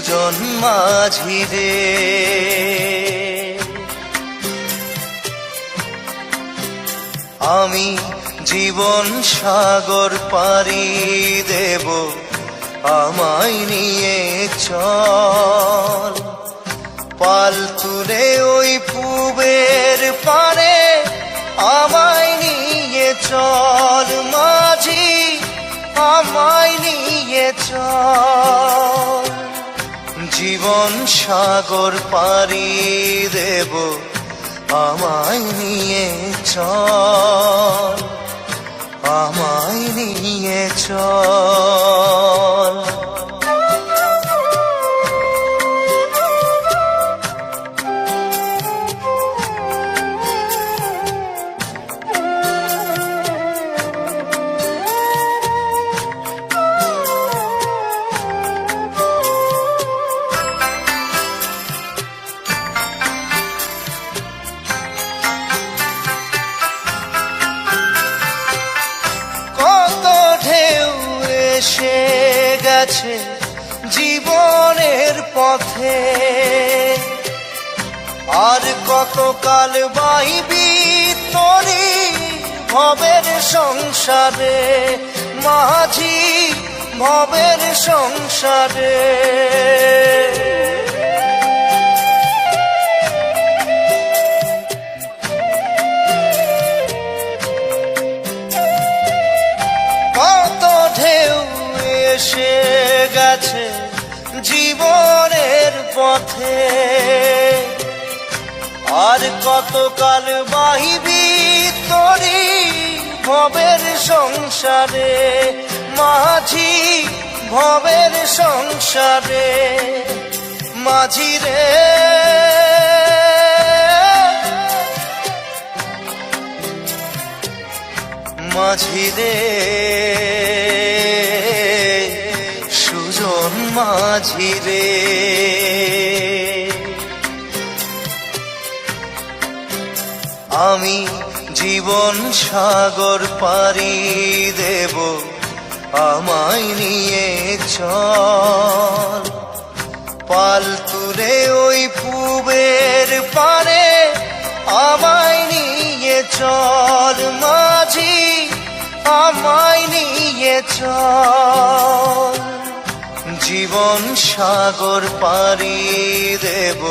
সুজন মাঝি রে। আমি জীবন সাগর পাড়ি দেব, আমায় নিয়ে চল। পাল তুলে ওই পুবের পারে আমায় নিয়ে চল মাঝি, আমায় নিয়ে চল। জীবন সাগর পাড়ি দেব, আমায় নিয়ে চল, আমায় নিয়ে চল। এসে গেছে জীবনের পথে, আর কতকাল বাইবি তরি ভবের সংসারে মাঝি, ভবের সংসারে। এসে গেছে জীবনের পথে, আর কতকাল বাহিবি তরি ভবের সংসারে মাঝি, ভবের সংসারে। মাঝি রে মাঝি রে, সুজন মাঝি রে। আমি জীবন সাগর পাড়ি দেব, আমায় নিয়ে চল। পাল তুলে ওই পুবের পারে আমায় নিয়ে চল মাঝি, আমায় নিয়ে চল। জীবন সাগর পাড়ি দেব,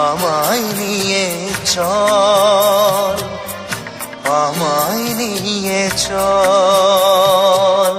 আমায় নিয়ে চল, আমায় নিয়ে চল।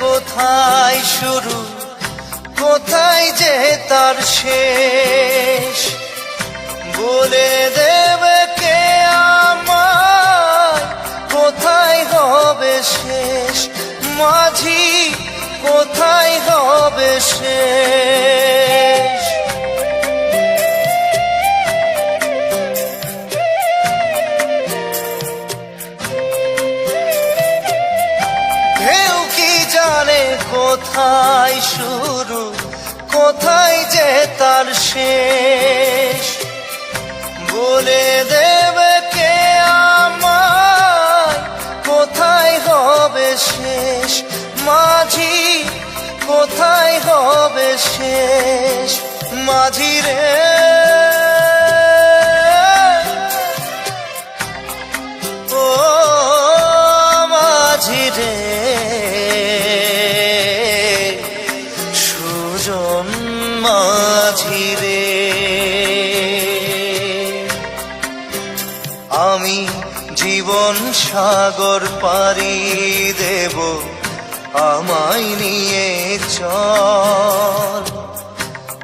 কোথায় শুরু, কোথায় যে তার শেষ, বলে দেবে কে আমায় কোথায় হবে শেষ। মাঝি কোথায় হবে শেষ। কোথায় শুরু, কোথায় যে তার শেষ, বলে দেবে কে আমায় কোথায় হবে শেষ। মাঝি কোথায় হবে শেষ। মাঝি রে ও মাঝি রে, সুজন মাঝি রে। আমি জীবন সাগর পাড়ি দেব, আমায় নিয়ে চল।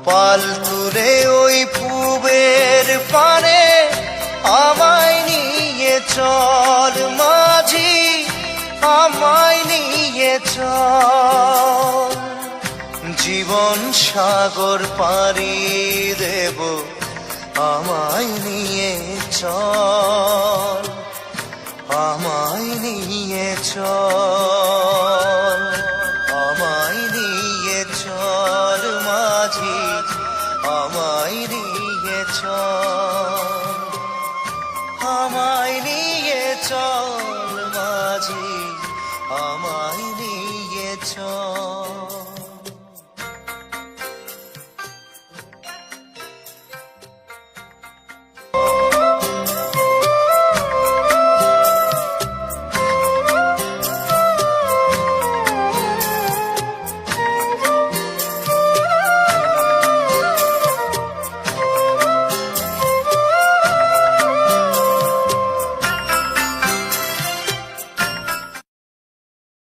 পাল তুলে ওই পুবের পারে আমায় নিয়ে চল মাঝি, আমায় নিয়ে চল। জীবন সাগর পাড়ি দেব, আমায় নিয়ে চল, আমায় নিয়ে চল, আমায় নিয়ে চল মাঝি, আমায় নিয়ে চল।